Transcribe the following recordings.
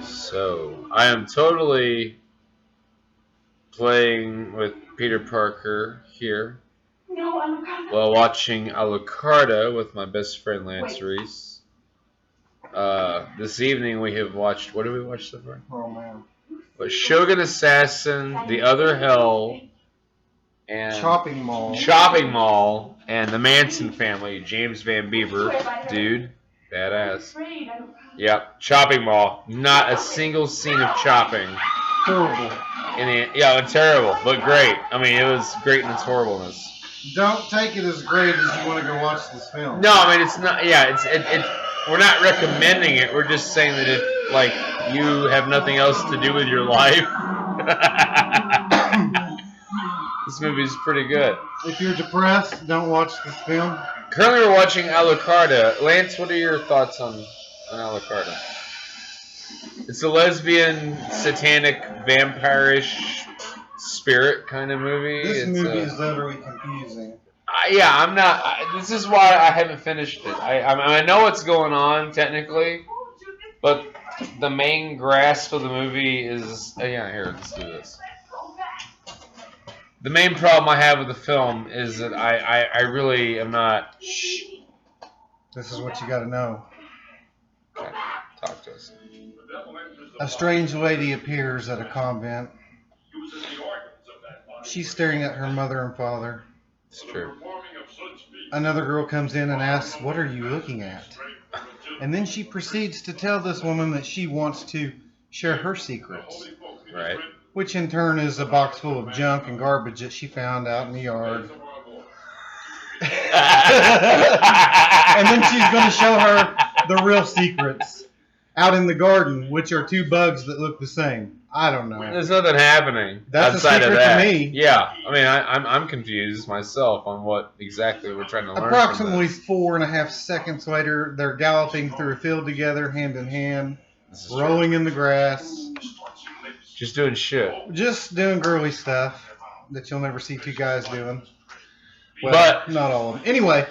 So, I am totally playing with Peter Parker here while watching Alucarda with my best friend Lance Reese. This evening we have watched, what did we watch so far? Oh man. But Shogun Assassin, The Other Hell, and Chopping Mall, and The Manson Family, James Van Beaver, dude, badass. Yep, Chopping Mall. Not a single scene of chopping. Horrible. It's terrible, but great. I mean, it was great in its horribleness. Don't take it as great as you want to go watch this film. No, I mean it's not. Yeah, it's. We're not recommending it. We're just saying that if you have nothing else to do with your life, this movie is pretty good. If you're depressed, don't watch this film. Currently, we're watching Alucarda. Lance, what are your thoughts on Alucarda? It's a lesbian, satanic, vampire-ish spirit kind of movie. This movie is utterly confusing. I'm not. This is why I haven't finished it. I know what's going on technically, but the main grasp of the movie is. Here, let's do this. The main problem I have with the film is that I really am not. This is what you got to know. Okay, talk to us. A strange lady appears at a convent. She's staring at her mother and father. It's true. Another girl comes in and asks, "What are you looking at?" And then she proceeds to tell this woman that she wants to share her secrets. Right. Which in turn is a box full of junk and garbage that she found out in the yard. And then she's going to show her the real secrets out in the garden, which are two bugs that look the same. I don't know. There's nothing happening That's outside a secret of that. to me. Yeah, I mean, I'm confused myself on what exactly we're trying to learn. Approximately 4.5 seconds later, they're galloping through a field together, hand in hand, rolling in the grass. Just doing shit. Just doing girly stuff that you'll never see two guys doing. Well, but not all of them. Anyway.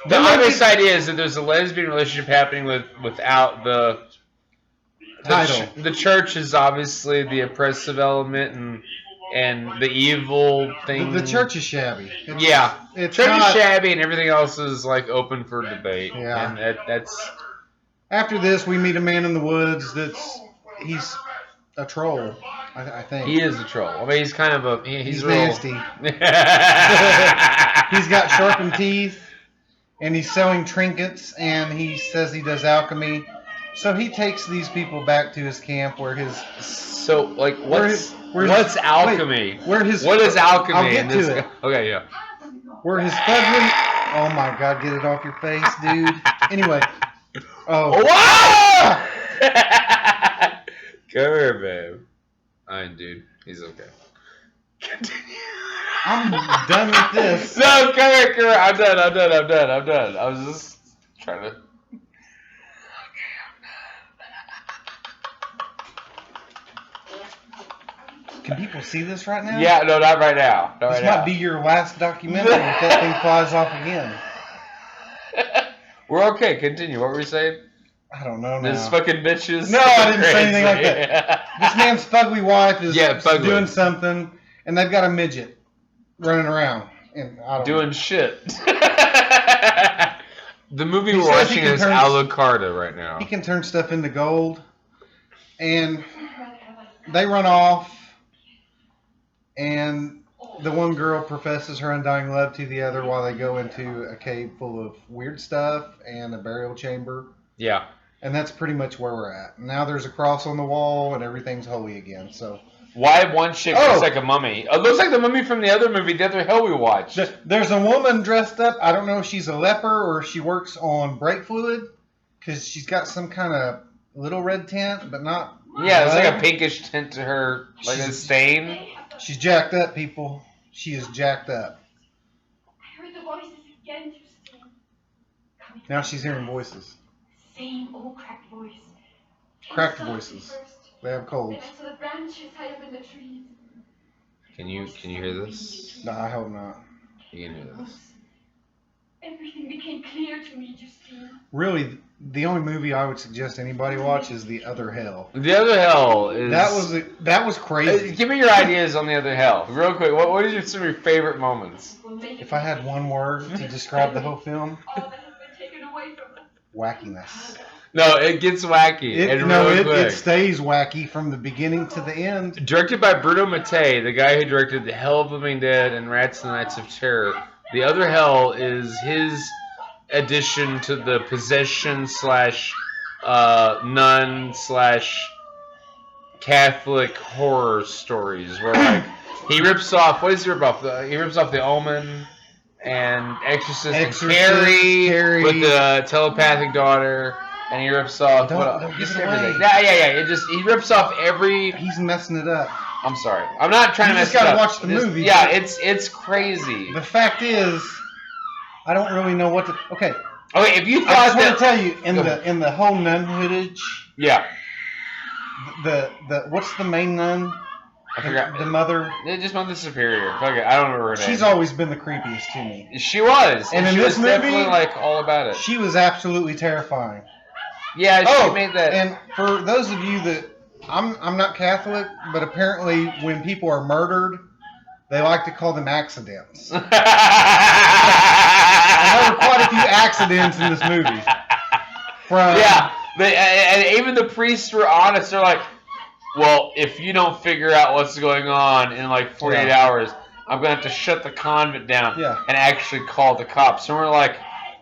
The obvious idea is that there's a lesbian relationship happening without the title. The church is obviously the oppressive element and the evil thing. The church is shabby. It's church is shabby and everything else is like open for debate. Yeah. And that's. After this, we meet a man in the woods. He's a troll. I think he is a troll. I mean, he's kind of he's real nasty. He's got sharpened teeth. And he's selling trinkets, and he says he does alchemy. So he takes these people back to his camp where his... So, like, what's alchemy? What is alchemy? I'll get to it. Okay, yeah. Where his fudgling... Oh, my God, get it off your face, dude. Anyway. Oh. Come here, babe. Fine, dude. He's okay. Continue. I'm done with this. No, come here. I'm done. I was just trying to. Okay, I'm done. Can people see this right now? Yeah, no, not right now. This might be your last documentary if that thing flies off again. We're okay. Continue. What were we saying? I don't know now. This fucking bitches. No, I didn't say anything like that. This man's fugly wife is doing something, and they've got a midget running around and doing shit. The movie we're watching is Alucarda right now. He can turn stuff into gold, and they run off, and the one girl professes her undying love to the other while they go into a cave full of weird stuff and a burial chamber. Yeah. And that's pretty much where we're at. Now there's a cross on the wall, and everything's holy again, so... Why one chick looks like a mummy? It looks like the mummy from the other movie, The Other Hell we watched. There's a woman dressed up. I don't know if she's a leper or if she works on brake fluid, because she's got some kind of little red tint, but not... Yeah, there's like a pinkish tint to her, like a stain. She's jacked up, people. She is jacked up. I heard the voices again, Justine. Now she's hearing voices. Same old cracked voice. Cracked voices. They have colds. So the branches high up in the trees. Can you hear this? No, I hope not. You can hear this. Everything became became clear to me, Justine. Really, the only movie I would suggest anybody watch is The Other Hell. The Other Hell is... That was crazy. Give me your ideas on The Other Hell. Real quick, what is some of your favorite moments? If I had one word to describe the whole film, All that has been taken away from us. wackiness. No, it gets wacky. It stays wacky from the beginning to the end. Directed by Bruno Mattei, the guy who directed The Hell of the Living Dead and Rats and the Nights of Terror. The Other Hell is his addition to the possession / nun / Catholic horror stories, where like he rips off. What does he rip off? He rips off The Omen and Exorcist and Carrie with the telepathic daughter. And he rips off just everything. Yeah. He rips off every. He's messing it up. I'm sorry. I'm not trying to mess it up. You just gotta watch the movie. Yeah, it's crazy. The fact is, I don't really know what to. Okay, if you thought I just want to tell you in the whole nun footage. Yeah. The what's the main nun? I forgot. The mother. Just Mother Superior. Okay, I don't remember her name. She's always been the creepiest to me. She was. And in she this was movie, definitely like all about it. She was absolutely terrifying. Yeah, she made that. And for those of you that I'm not Catholic, but apparently when people are murdered, they like to call them accidents. There were quite a few accidents in this movie. And even the priests were honest. They're like, well, if you don't figure out what's going on in like 48 hours, I'm going to have to shut the convent down and actually call the cops. And we're like,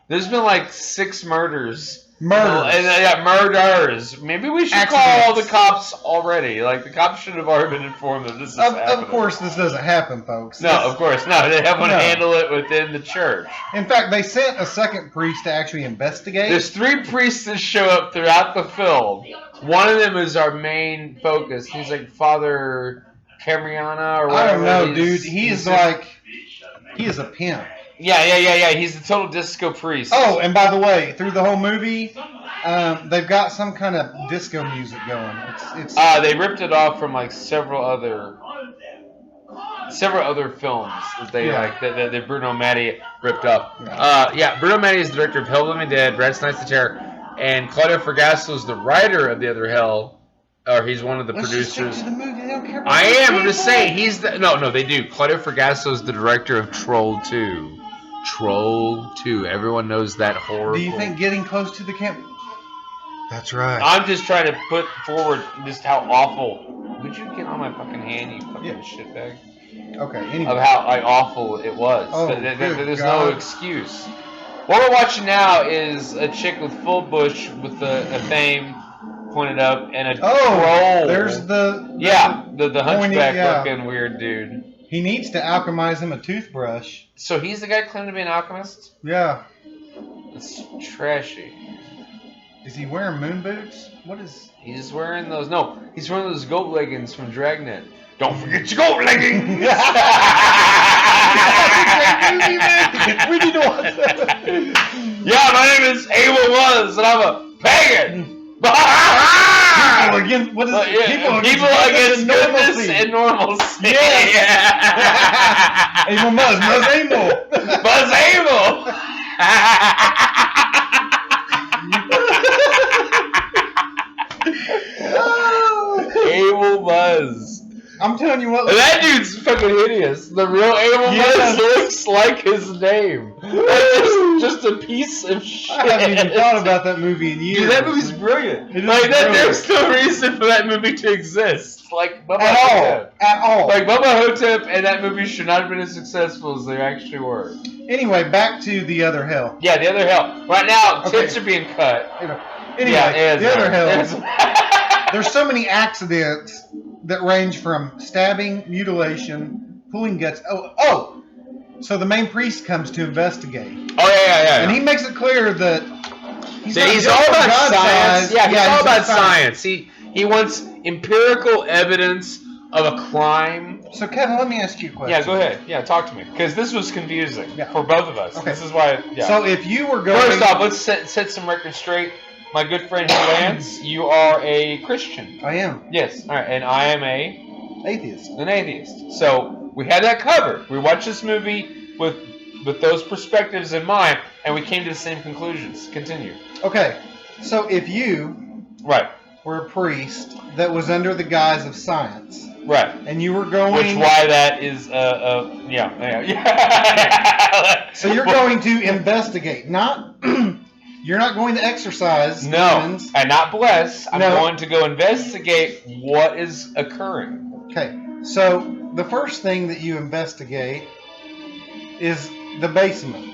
there's been like 6 murders. Murders. Maybe we should call the cops already. Like, the cops should have already been informed that this is happening. Of course this doesn't happen, folks. No, of course not. They have to handle it within the church. In fact, they sent a second priest to actually investigate. There's 3 priests that show up throughout the film. One of them is our main focus. He's like Father Camriana or whatever. I don't know, dude. He is a pimp. Yeah. He's the total disco priest. Oh, and by the way, through the whole movie, they've got some kind of disco music going. They ripped it off from like several other films that they that Bruno Mattei ripped off. Bruno Mattei is the director of Hell of the Living Dead, Rats, Nights of Terror, and Claudio Fragasso is the writer of The Other Hell. Or he's one of the producers. Just stick to the movie. They don't care about I'm just saying he's the no, they do. Claudio Fragasso is the director of Troll 2. Troll 2. Everyone knows that horror. Do you think getting close to the camp? That's right. I'm just trying to put forward just how awful. Would you get on my fucking hand, you fucking shitbag? Okay. Anyway. Of how awful it was. Oh, there's no excuse. What we're watching now is a chick with full bush with a theme pointed up and a troll. There's the hunchback looking weird dude. He needs to alchemize him a toothbrush. So he's the guy claiming to be an alchemist? Yeah. It's trashy. Is he wearing moon boots? What is... He's wearing those... No, he's wearing those goat leggings from Dragnet. Don't forget your goat leggings! We need to watch that. Yeah, my name is Abel Was, and I'm a pagan! People against goodness and normalcy. Yeah. Abel Buzz Abel. Buzz Abel. Abel Buzz. I'm telling you what. That dude's fucking hideous. The real Abel Buzz looks like his name. Just a piece of shit. I haven't even thought about that movie in years. Dude, that movie's brilliant. There's no reason for that movie to exist. Like Bubba Hotep. At all. Like Bubba Hotep and that movie should not have been as successful as they actually were. Anyway, back to The Other Hell. Yeah, The Other Hell. Right now, tits are being cut. Anyway, The Other Hell. There's so many accidents that range from stabbing, mutilation, pulling guts. So the main priest comes to investigate. Oh, yeah. And he makes it clear that he's all about science. Yeah, he's all about science. He wants empirical evidence of a crime. So, Kevin, let me ask you a question. Yeah, go ahead. Yeah, talk to me. Because this was confusing for both of us. Okay. This is why, So, if you were going... First off, let's set some records straight. My good friend Lance, you are a Christian. I am. Yes. All right. And I am an atheist. So we had that covered. We watched this movie with those perspectives in mind, and we came to the same conclusions. Continue. Okay, so if you Right. were a priest that was under the guise of science, Right. and you were going, why that is yeah. So you're going to investigate, not you're not going to exercise demons. And not bless. I'm No. going to go investigate what is occurring. Okay, so the first thing that you investigate is the basement.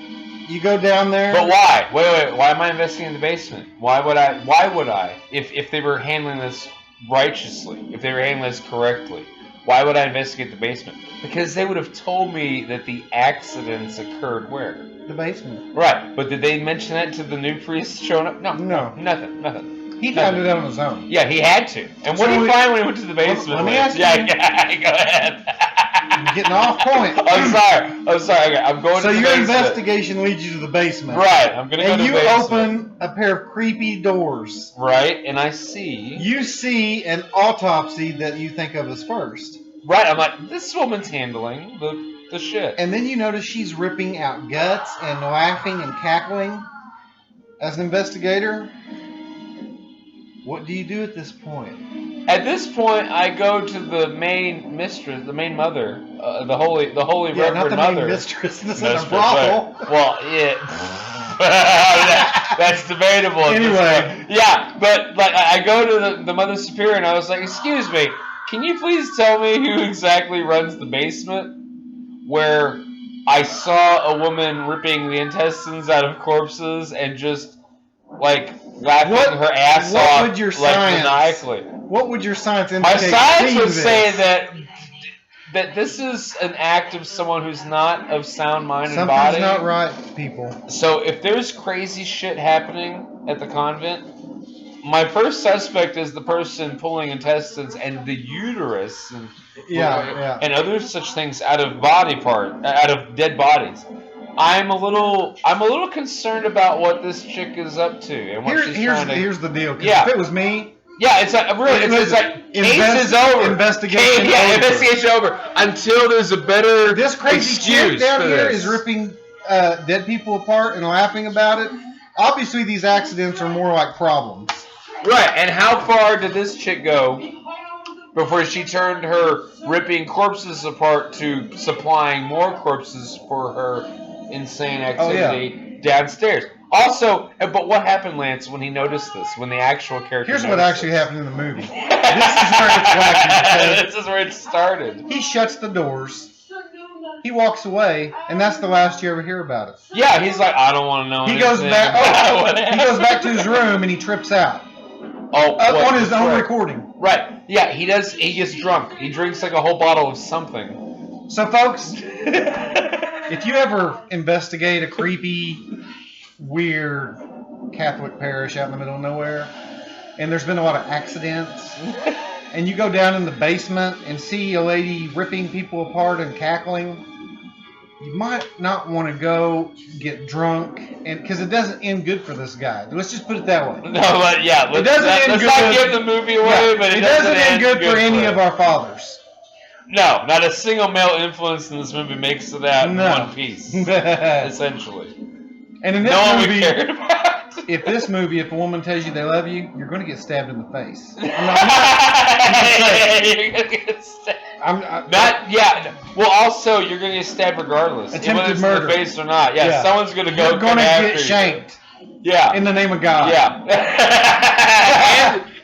You go down there. But why? Wait. Why am I investigating the basement? Why would I? If they were handling this righteously, if they were handling this correctly, why would I investigate the basement? Because they would have told me that the accidents occurred where? The basement. Right. But did they mention that to the new priest showing up? No. Nothing. He found it on his own. Yeah, he had to. And what did he find when he went to the basement? Let me ask you. Yeah, go ahead. You're getting off point. I'm sorry. Okay, I'm going So to the your basement. investigation leads you to the basement. Right, I'm going to go to And the you basement. open a pair of creepy doors. Right, and I see. You see an autopsy that you think of as first. Right, I'm like, this woman's handling the shit. And then you notice she's ripping out guts and laughing and cackling. As an investigator, what do you do at this point? At this point, I go to the main mistress, the main mother, the holy Yeah, not Reverend the Mother. main mistress. This is a Mistress, brothel. right. Well, yeah. That's debatable. At Anyway. this point. Yeah, but like I go to the Mother Superior and I was like, excuse me, can you please tell me who exactly runs the basement where I saw a woman ripping the intestines out of corpses and just like laughing her ass what off would your like science- maniacally? What would your science My indicate? science seeing would this? say that this is an act of someone who's not of sound mind and Something's body. not right, people. So if there's crazy shit happening at the convent, my first suspect is the person pulling intestines and the uterus and Yeah. and other such things out of dead bodies. I'm a little concerned about what this chick is up to and what she's trying to. Here's the deal. 'Cause Yeah. If it was me, Yeah, it's like really, it's like case is over. Investigation over. Investigation over until there's a better this crazy chick excuse down for here this. is ripping dead people apart and laughing about it. Obviously, these accidents are more like problems. Right, and how far did this chick go before she turned her ripping corpses apart to supplying more corpses for her insane activity downstairs? Also, but what happened, Lance, when he noticed this? When the actual character Here's what noticed actually this? happened in the movie. This is where it's wacky. This is where it started. He shuts the doors. He walks away, and that's the last you ever hear about it. Yeah, he's like, I don't want to know He anything goes back. about what He goes back to his happened. room and he trips out Oh, on his own right. recording. Right. Yeah, he does. He gets drunk. He drinks like a whole bottle of something. So, folks, if you ever investigate a creepy, weird Catholic parish out in the middle of nowhere, and there's been a lot of accidents, and you go down in the basement and see a lady ripping people apart and cackling, you might not want to go get drunk, and because it doesn't end good for this guy. Let's just put it that way. No, but yeah, let's end not good. give the movie away, Yeah, but it doesn't end good for any it. of our fathers. No, not a single male influence in this movie makes it out in No. one piece, And essentially. in this No one we movie, cared about. if a woman tells you they love you, you're going to get stabbed in the face. You're gonna get stabbed. Not yeah. Well, also you're gonna get stabbed regardless, Attempted whether it's murder. in the face or not. Yeah, Yeah. someone's gonna go. You're going come to after get you. shanked Yeah. in the name of God. Yeah.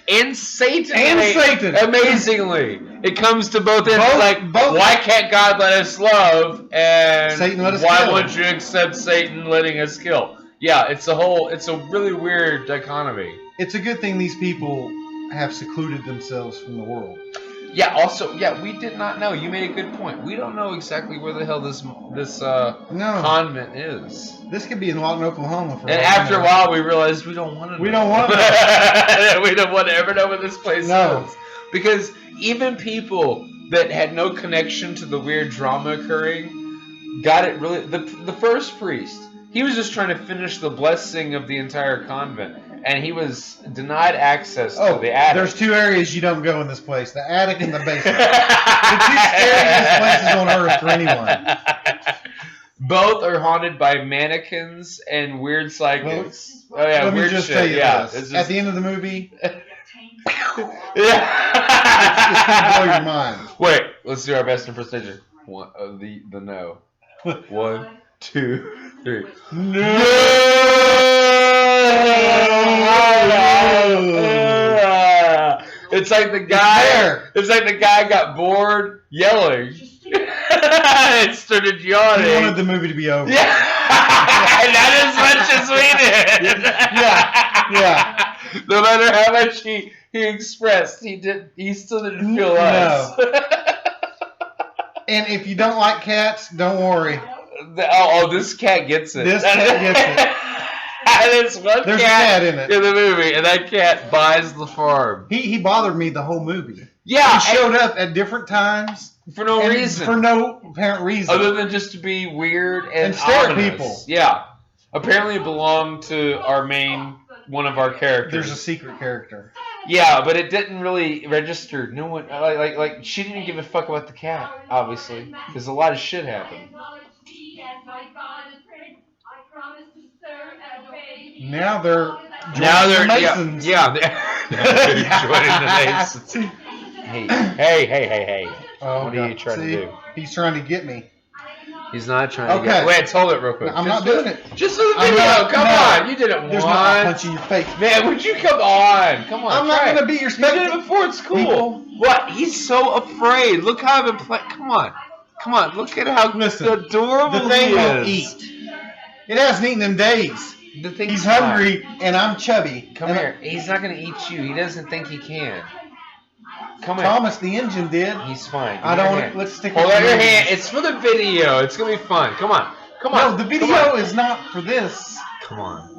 and Satan. And Satan. Amazingly, it comes to both ends. Both- both- why can't God let us love? And Satan let us why kill. wouldn't you accept Satan letting us kill? Yeah, it's a really weird dichotomy. It's a good thing these people have secluded themselves from the world. Yeah. Also, yeah, we did not know. You made a good point. We don't know exactly where the hell this No, convent is. this could be in Lawton, Oklahoma. For And all after we a know. while, we realized we don't want to. We don't want to We don't want to ever know what this place No. is, because even people that had no connection to the weird drama occurring got it really. The first priest, he was just trying to finish the blessing of the entire convent, and he was denied access to the attic. there's two areas you don't go in this place: the attic and the basement. The two scariest places on earth for anyone. Both are haunted by mannequins and weird psychics. Oh yeah, Let me weird just shit. tell you Yeah, this. it's At the end of the movie, yeah. it's gonna blow your mind. Wait, let's do our best impersonation. One, the no. 1, 2, 3. No. It's like the guy. It's like the guy got bored yelling. It started yawning. He wanted the movie to be over. Yeah, not as much as we did. Yeah. No matter how much he expressed, he still didn't feel us. And if you don't like cats, don't worry. This cat gets it. This cat gets it. There's one There's cat a cat in it. in the movie, and that cat buys the farm. He bothered me the whole movie. Yeah, He showed up at different times for no and reason. For no apparent reason. Other than just to be weird and stare at ominous. people. Yeah. Apparently it belonged to one of our characters. There's a secret character. Yeah, but it didn't really register. No one like she didn't give a fuck about the cat, obviously, because a lot of shit happened. Now they're Masons. Yeah, they're joining the Masons. Hey. Oh, What are you trying to do? He's trying to get me. He's not trying to Okay. get... Wait, hold it real quick. I'm not doing it. Just for the I'm video. not- Come no. on. You did it There's once. not a punch in your face. Man, would you come on? Come on. I'm not try going to it. be your You did it spectator. before. It's cool. People. What? He's so afraid. Look how I've been playing. Come on. Look at how adorable The thing he will is. eat. It hasn't eaten in days. The thing's He's fine. hungry, and I'm chubby. Come here. He's not going to eat you. He doesn't think he can. Come here. Thomas the engine did. He's fine. Give I me your don't. hand. Let's stick. Hold with out the your movie. hand. It's for the video. It's going to be fun. Come on. No, the video is not for this. Come on.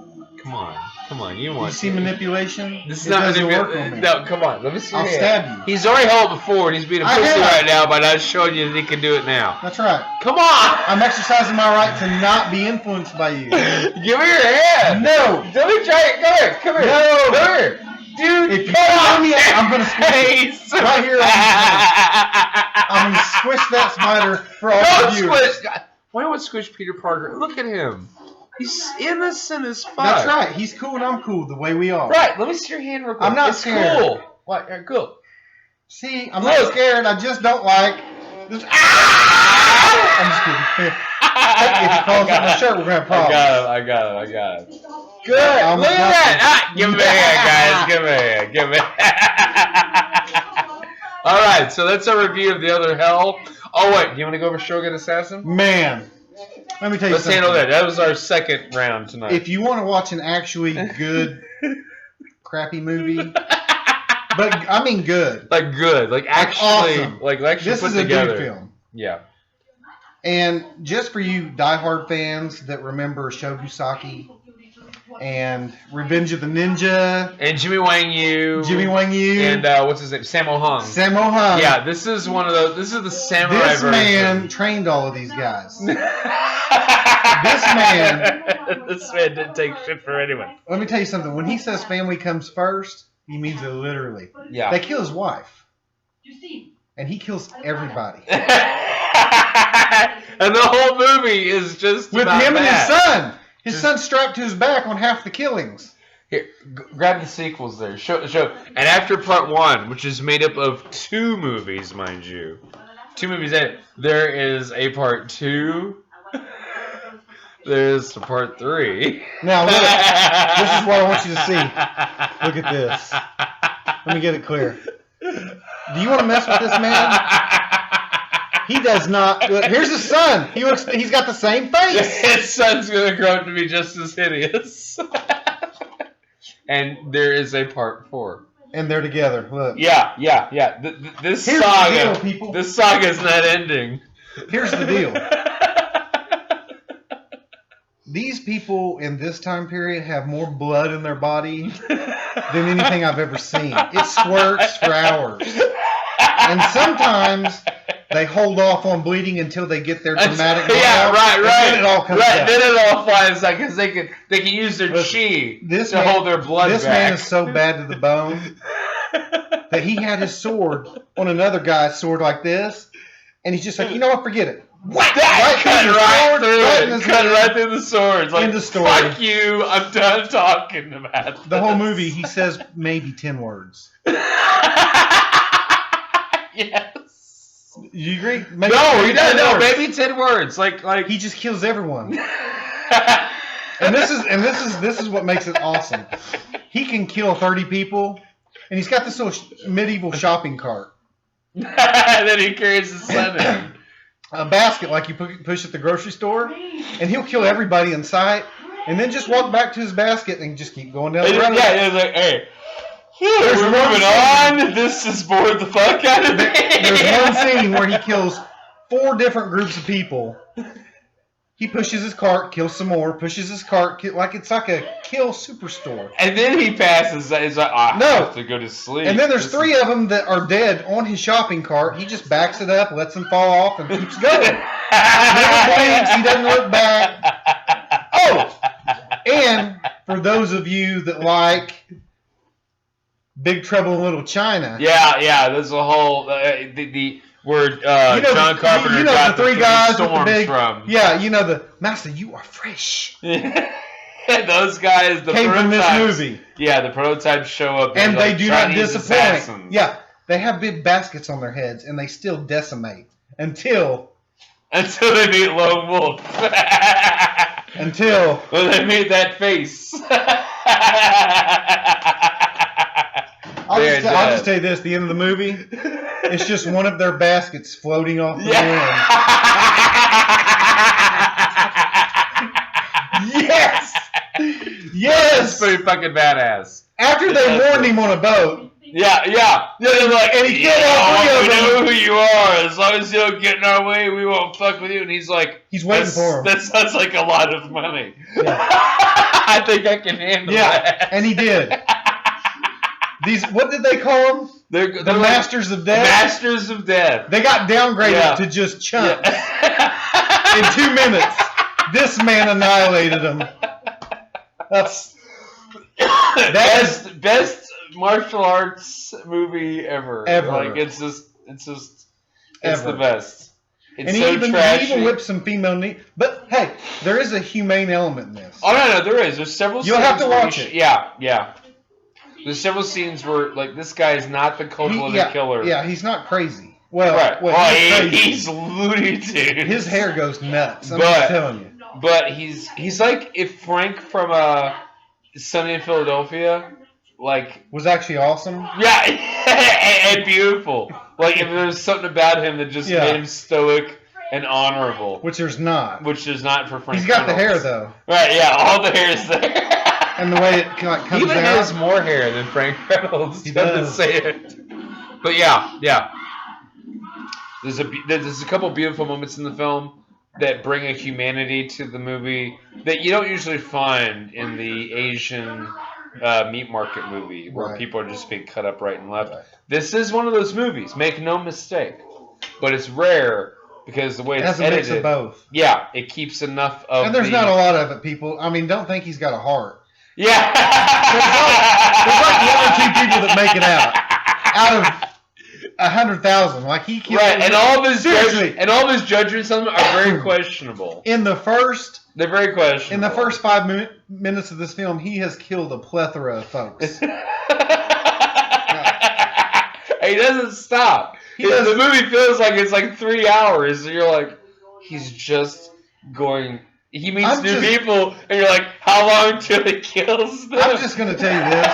You You want see to. manipulation? This is It not doesn't gonna work on me. No, come on. Let me see. I'll your hand. stab you. He's already held it before, and he's being a I pussy have. right now by not showing you that he can do it now. That's right. Come on. I'm exercising my right to not be influenced by you. Give me your hand. No. Let me try it. Come here. No. Come here. Dude, If you come tell on. me, I'm gonna squish it. Face. Right here. I'm gonna squish that spider for all Don't of you. squish. Why don't we squish Peter Parker? Look at him. He's innocent as fuck. That's right. He's cool and I'm cool the way we are. Right. Let me see your hand real quick. I'm not it's scared. Cool. What? You're cool. See, I'm not scared. I just don't like. This. I'm just kidding. If he calls up my shirt, we're gonna have problems. I got him. Good. I'm Look at not- that. Give me a hand, guys. Give me a hand. All right. So that's our review of The Other Hell. Oh wait, do you want to go over Shogun Assassin? Man, let me tell you Let's something. handle that. That was our second round tonight. If you want to watch an actually good, crappy movie, but I mean good, like good, like actually, awesome. like actually this put is a together. good film. Yeah. And just for you diehard fans that remember Shogusaki and Revenge of the Ninja, And Jimmy Wang Yu. and And what's his name? Sammo Hung. Sammo Hung. Yeah, this is one of those. This is the samurai This version. man trained all of these guys. This man didn't take shit for anyone. Let me tell you something. When he says family comes first, he means it literally. Yeah. They kill his wife, and he kills everybody. And the whole movie is just With about him and his that. son. His son's strapped to his back on half the killings. Here, grab the sequels there. Show. And after part one, which is made up of 2 movies, mind you, 2 movies. There is a part 2. There's a part 3. Now look, this is what I want you to see. Look at this. Let me get it clear. Do you want to mess with this man? He does not. Look, here's his son. He's got the same face. His son's gonna grow up to be just as hideous. And there is a part 4. And they're together. Look. Yeah. This Here's saga, the deal, people. This saga's not ending. Here's the deal. These people in this time period have more blood in their body than anything I've ever seen. It squirts for hours. And sometimes they hold off on bleeding until they get their dramatic Yeah, blowout, right. and then it all comes out. Then it all flies out because they can use their chi This to man- hold their blood This back. man is so bad to the bone that he had his sword on another guy's sword like this, and he's just like, you know what, forget it. Whack! Cut right through it. Cut head. right through the swords. Like, End of story. fuck you. I'm done talking about this. The whole movie, he says maybe 10 words. Yes. You agree? No, he doesn't. No, maybe 10 words. Like he just kills everyone. And this is what makes it awesome. He can kill 30 people, and he's got this little medieval shopping cart. And then he carries his son in. A basket like you push at the grocery store, and he'll kill everybody in sight, and then just walk back to his basket and just keep going down the road. Yeah, he's like, hey, we're moving on. This is bored the fuck out of me. There's one scene where he kills 4 different groups of people. He pushes his cart, kills some more, pushes his cart, like it's like a kill superstore. And then he passes. He's like, I have to go to sleep. And then there's 3 of them that are dead on his shopping cart. He just backs it up, lets them fall off, and keeps going. Never blinks. He doesn't look back. Oh, and for those of you that like Big Trouble in Little China. Yeah. There's a whole where John Carpenter got the 3 guys storms with the big, from. Yeah, the Master, you are fresh. Those guys, the came from this movie. Yeah, the prototypes show up, and they like do Chinese not disappoint. assassins. Yeah, they have big baskets on their heads, and they still decimate until they meet Lone Wolf. When they meet that face. I'll just tell you this: the end of the movie, it's just one of their baskets floating off the wind. Yes! That's pretty fucking badass. After they warned him on a boat. Yeah. They're like, and he killed all 3 of them. We know who you are. As long as you don't get in our way, we won't fuck with you. And he's like, he's waiting for him. That sounds like a lot of money. Yeah. I think I can handle that. And he did. What did they call them? They're the Masters of Death? Masters of Death. They got downgraded to just chunks. In 2 minutes. This man annihilated them. That's best martial arts movie ever. Like it's just the best. It's and he even whips some female knee. But hey, there is a humane element in this. Oh no, there is. There's several. You'll have to watch it. Yeah. There's several scenes where like this guy is not the cold-blooded killer. Yeah, he's not crazy. Well, he's Looney Tunes. His hair goes nuts. I'm just telling you. But he's like if Frank from Sunny in Philadelphia, like was actually awesome. Yeah, and beautiful. Like if there was something about him that just made him stoic and honorable. Which there's not. For Frank. He's got Reynolds. the hair though. Right? Yeah, all the hair is there. And the way it comes Even down. He has more hair than Frank Reynolds. He does. Say it. But yeah. There's a couple beautiful moments in the film that bring a humanity to the movie that you don't usually find in the Asian meat market movie where people are just being cut up right and left. Right. This is one of those movies. Make no mistake, but it's rare because the way it's edited. It has a mix of both. Yeah, it keeps enough of. And there's not a lot of it, people. I mean, don't think he's got a heart. Yeah. There's like 1 or 2 people that make it out of 100,000. Like he killed. Right, and all of his judgments on them are very questionable. They're very questionable. In the first 5 minutes of this film, he has killed a plethora of folks. He doesn't stop. The movie feels like it's like 3 hours, and you're like, he's just going. He meets new people, and you're like, how long till he kills them? I'm just going to tell you this.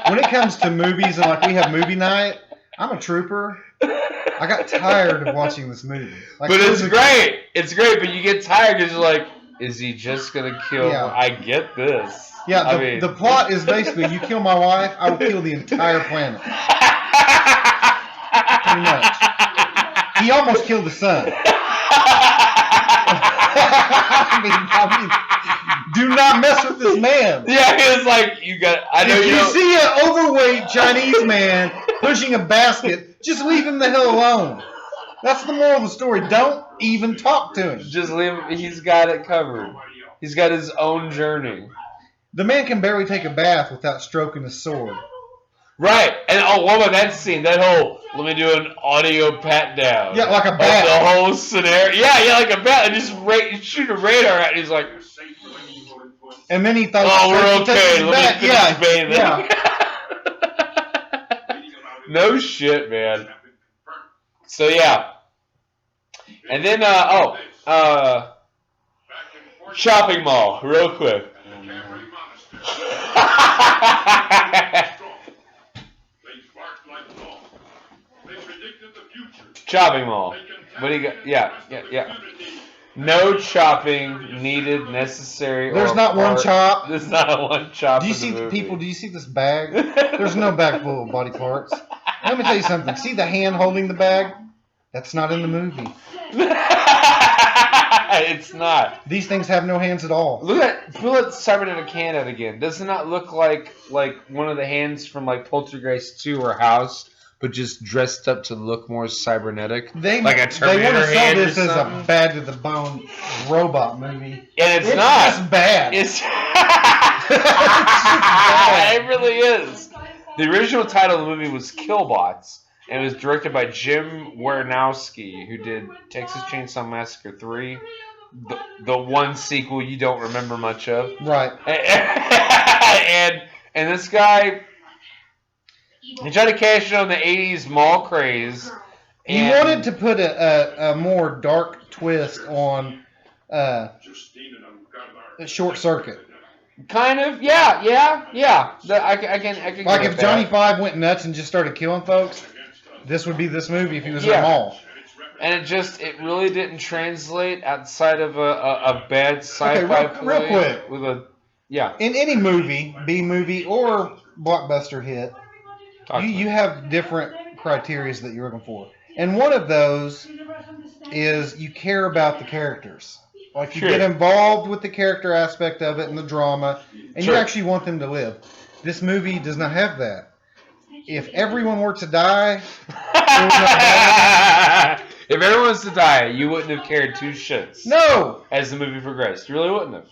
When it comes to movies, and like we have movie night, I'm a trooper. I got tired of watching this movie. Like, but it's great. It's great, but you get tired because you're like, is he just going to kill me? I get this. Yeah, the plot is basically, you kill my wife, I will kill the entire planet. Pretty much. He almost killed the son. I mean, do not mess with this man. Yeah, it's like if you see an overweight Chinese man pushing a basket, just leave him the hell alone. That's the moral of the story. Don't even talk to him. Just leave him. He's got it covered. He's got his own journey. The man can barely take a bath without stroking his sword. Right, and what about that scene? That whole let me do an audio pat down. Yeah, like a bat. The whole scenario. Yeah, like a bat, and just shoot a radar at. And he's like, and then he thought, "Oh, we're okay. Let me finish bathing." Yeah. No shit, man. So yeah, and then shopping mall, real quick. Chopping mall. What do you got? Yeah. No chopping needed, necessary. There's not one chop. There's not one chop. Do you see the people? Do you see this bag? There's no bag full of body parts. Let me tell you something. See the hand holding the bag? That's not in the movie. It's not. These things have no hands at all. Pull that cybernetic hand out again. Does it not look like one of the hands from like Poltergeist 2 or House, but just dressed up to look more cybernetic? Like a Terminator want to sell hand this or as something? a bad to the bone robot movie. And it's not. It's bad. It really is. The original title of the movie was Killbots, and it was directed by Jim Waranowski, who did Texas Chainsaw Massacre 3, the one sequel you don't remember much of. Right. And this guy, he tried to cash in on the 80s mall craze. He wanted to put a more dark twist on Short Circuit. Kind of, yeah. I can like if Johnny Five went nuts and just started killing folks, this would be this movie if he was in a mall. And it really didn't translate outside of a bad sci-fi play. Real quick. In any movie, B movie or blockbuster hit, you have different criteria that you're looking for. And one of those is you care about the characters. Like you get involved with the character aspect of it and the drama, and you actually want them to live. This movie does not have that. If everyone were to die, if everyone was to die, you wouldn't have cared two shits. No. As the movie progressed, you really wouldn't have.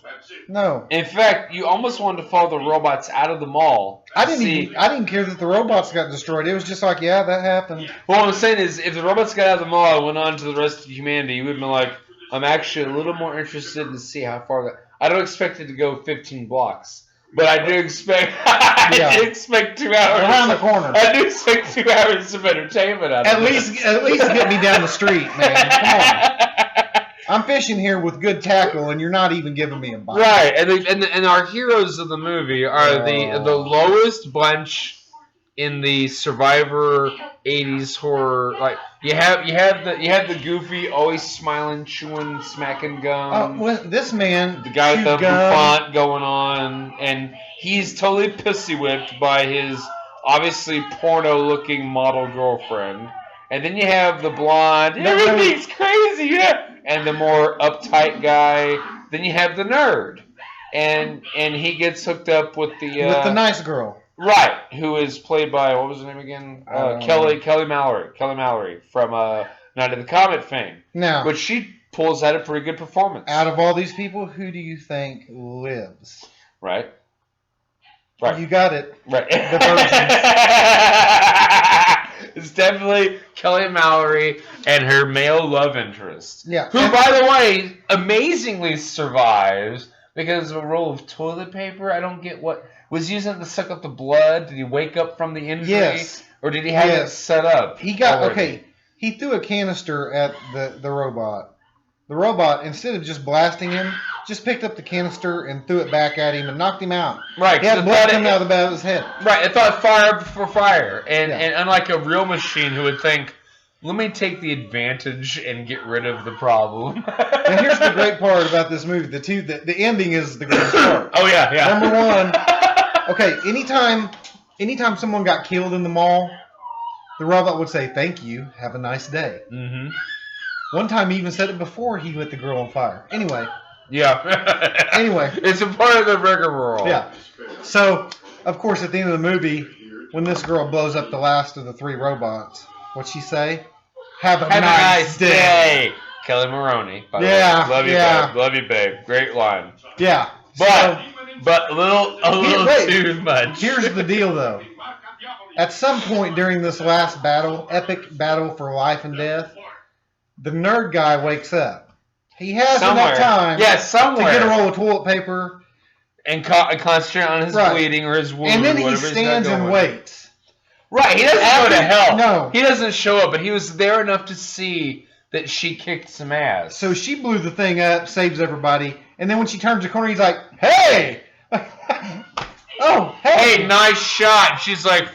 No. In fact, you almost wanted to follow the robots out of the mall. I didn't care that the robots got destroyed. It was just like, yeah, that happened. Well, what I'm saying is, if the robots got out of the mall and went on to the rest of humanity, you would have been like, I'm actually a little more interested to see how far that. I don't expect it to go 15 blocks, but I do expect. I do expect 2 hours around the corner. I do expect 2 hours of entertainment out of it. At least get me down the street, man. Come on. I'm fishing here with good tackle, and you're not even giving me a bite. Right, and our heroes of the movie are the lowest bunch in the Survivor 80s horror. Like you have the goofy, always smiling, chewing, smacking gum. Well, this man, the guy with the bouffant going on, and he's totally pussy whipped by his obviously porno-looking model girlfriend. And then you have the blonde, everything's crazy, yeah. And the more uptight guy. Then you have the nerd, and he gets hooked up with the nice girl. Right, who is played by, what was her name again? Kelly Mallory. Kelly Mallory from Night of the Comet fame. Now, but she pulls out a pretty good performance. Out of all these people, who do you think lives? Right. You got it. Right. The virgins. It's definitely Kelly Mallory and her male love interest. Yeah. Who, by the way, amazingly survives because of a roll of toilet paper. I don't get what... Was he using it to suck up the blood? Did he wake up from the injury? Yes. Or did he have it set up? He got he threw a canister at the robot. The robot, instead of just blasting him, just picked up the canister and threw it back at him and knocked him out. Right. He had blood coming out of the back of his head. Right. It thought fire before fire. And unlike a real machine who would think, let me take the advantage and get rid of the problem. And here's the great part about this movie. The ending is the greatest part. Oh, yeah. Number one... Okay, anytime someone got killed in the mall, the robot would say, "Thank you, have a nice day." Mm-hmm. One time he even said it before he lit the girl on fire. Anyway. Yeah. Anyway. It's a part of the rigmarole. Yeah. So, of course, at the end of the movie, when this girl blows up the last of the 3 robots, what'd she say? Have a nice day. Kelly Maroney. By yeah. The way. Love you, babe. Love you, babe. Great line. Yeah. But a little too much. Here's the deal, though. At some point during this last battle, epic battle for life and death, the nerd guy wakes up. He has enough time to get a roll of toilet paper and concentrate on his bleeding or his wound. And then he stands and waits. Right, he doesn't go to hell. No. He doesn't show up, but he was there enough to see that she kicked some ass. So she blew the thing up, saves everybody, and then when she turns the corner, he's like, "Hey!" Oh, hey, nice shot. She's like,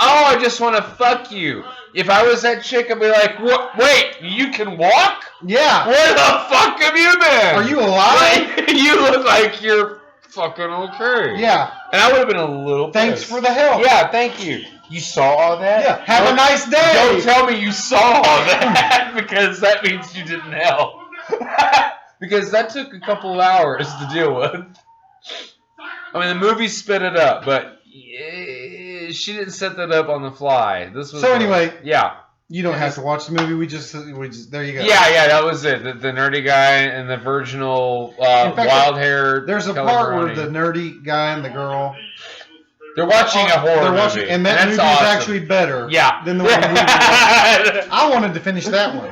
"Oh, I just want to fuck you." If I was that chick, I'd be like, "What? Wait, you can walk? Yeah. Where the fuck have you been? Are you alive? Like, you look like you're fucking okay." Yeah. And I would have been a little Thanks pissed. for the help. Yeah, thank you. You saw all that? Yeah. Have a nice day. Don't tell me you saw all that because that means you didn't help. Because that took a couple of hours to deal with. I mean, the movie sped it up, but she didn't set that up on the fly. This was anyway. Yeah. You don't have to watch the movie. We just there you go. Yeah, that was it. The nerdy guy and the virginal wild hair. There's a part where the nerdy guy and the girl. They're watching a horror movie. And that movie is actually better than the one we watched. I wanted to finish that one.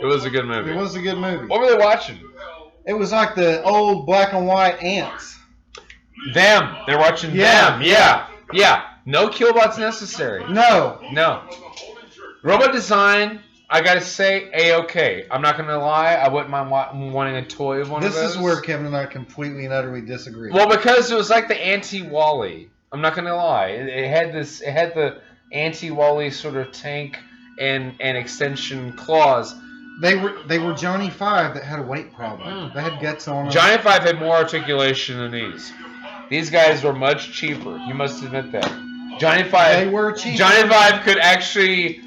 It was a good movie. It was a good movie. What were they watching? It was like the old black and white ants. Them. They're watching them. Yeah. No killbots necessary. No. Robot design, I gotta say, A-okay. I'm not gonna lie, I wouldn't mind wanting a toy of one of those. This is where Kevin and I completely and utterly disagree. Well, because it was like the anti-Wally. I'm not gonna lie. It had the anti-Wally sort of tank and extension claws. They were Johnny Five that had a weight problem. They had guts on them. Johnny Five had more articulation than these. These guys were much cheaper. You must admit that. Johnny Five. They were cheaper. Johnny Five could actually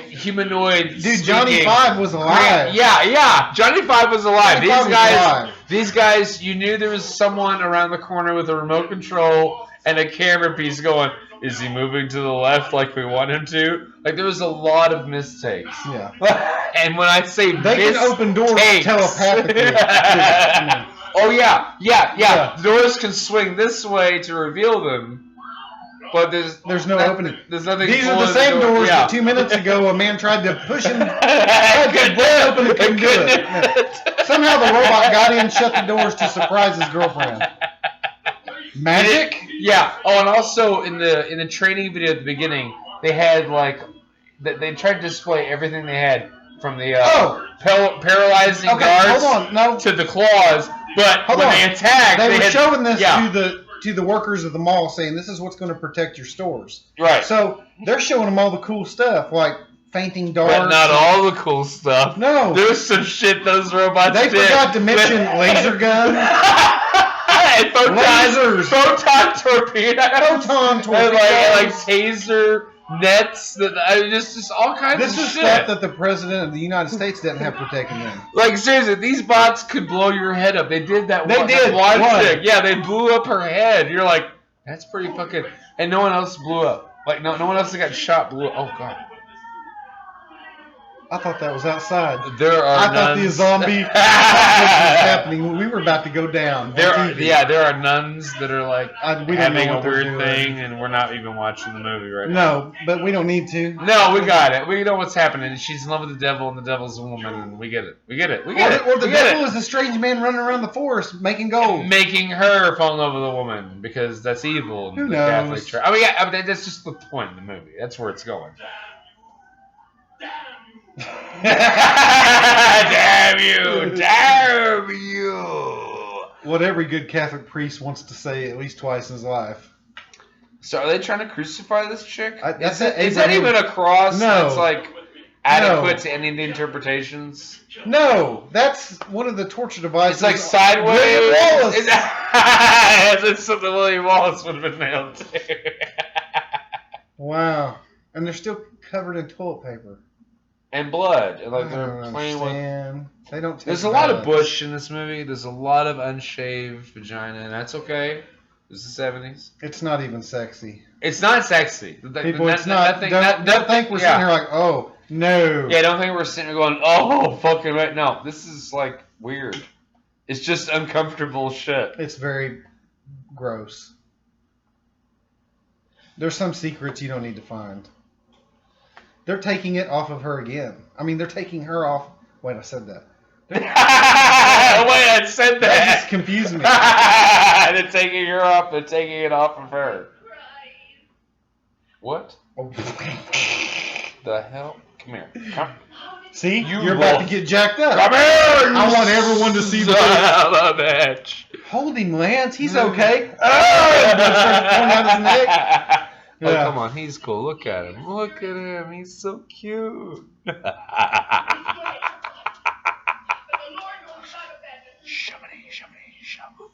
humanoid. Dude, Johnny Five was alive. Yeah. Johnny Five was alive. Alive. These guys, you knew there was someone around the corner with a remote control and a camera piece going. Is he moving to the left like we want him to? Like, there was a lot of mistakes. Yeah. And when I say they can open doors telepathically. Oh, yeah. The doors can swing this way to reveal them. But there's no opening. There's nothing. These are the same doors that 2 minutes ago a man tried to push him. Tried to break open and couldn't do it. Yeah. Somehow the robot got in, shut the doors to surprise his girlfriend. Magic? Yeah. Oh, and also in the training video at the beginning, they had they tried to display everything they had from the paralyzing guards to the claws. But when they attacked, they were showing this to the workers of the mall, saying this is what's going to protect your stores. Right. So they're showing them all the cool stuff, like fainting darts. But not all the cool stuff. No. There's some shit those robots did. They forgot to mention laser guns. And photon torpedoes. Photon torpedoes. And like taser nets. Just all kinds of shit. This is stuff that the president of the United States didn't have protecting them. Like, seriously, these bots could blow your head up. They did that. They did. One chick. Yeah, they blew up her head. You're like, that's pretty fucking... And no one else blew up. Like, no one else that got shot blew up. Oh, God. I thought that was outside. I thought the zombie was happening. We were about to go down. There are nuns that are like having a weird thing, and we're not even watching the movie right now. No, but we don't need to. No, we got it. We know what's happening. She's in love with the devil, and the devil's a woman, and we get it. Or the devil is a strange man running around the forest making gold. Making her fall in love with a woman, because that's evil in the Catholic Church. I mean, that's just the point of the movie. That's where it's going. Damn you! What every good Catholic priest wants to say at least twice in his life. So are they trying to crucify this chick? Is that even a cross that's adequate to any of the interpretations? No, that's one of the torture devices. It's like sideways. William Wallace. It's something William Wallace would have been nailed to. Wow, and they're still covered in toilet paper. And blood. And they're playing with... They don't. There's a lot of bush in this movie. There's a lot of unshaved vagina, and that's okay. It's the 70s. It's not even sexy. It's not sexy. People, it's not. Don't think we're sitting here like, oh, no. Yeah, don't think we're sitting here going, oh, fucking right. No, this is, weird. It's just uncomfortable shit. It's very gross. There's some secrets you don't need to find. They're taking it off of her again. I mean, they're taking her off. Wait, I said that. Wait, I said that. That just confused me. They're taking her off. They're taking it off of her. What? The hell? Come here. Come. See, You you're about to wolf. get jacked up. Come here! I want everyone to see the. Son of a bitch. Hold him, Lance. He's okay. Oh, blood starts pouring out his neck. Oh, Yeah. come on. He's cool. Look at him. Look at him. He's so cute.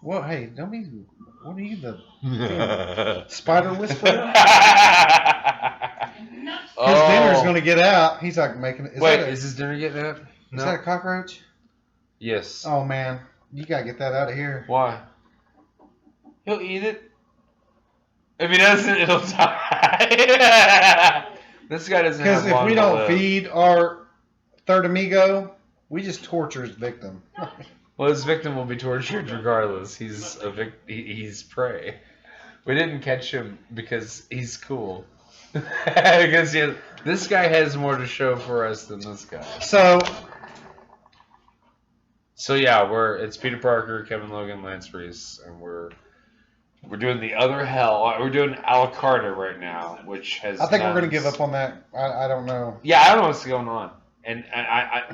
Well, hey, don't be. What are you, the spider whisperer? His dinner's gonna get out. He's like making it. Wait, is his dinner getting out? Is that a cockroach? Yes. Oh man, you gotta get that out of here. Why? He'll eat it. If he doesn't, it'll die. This guy doesn't have Because if long we to don't live. feed our third amigo, we just torture his victim. Well, his victim will be tortured regardless. He's he's prey. We didn't catch him because he's cool. Because this guy has more to show for us than this guy. So yeah, it's Peter Parker, Kevin Logan, Lance Reese, and we're doing the other hell. We're doing Alucarda right now, which has. I think we're gonna nuns. give up on that. I don't know. Yeah, I don't know what's going on. And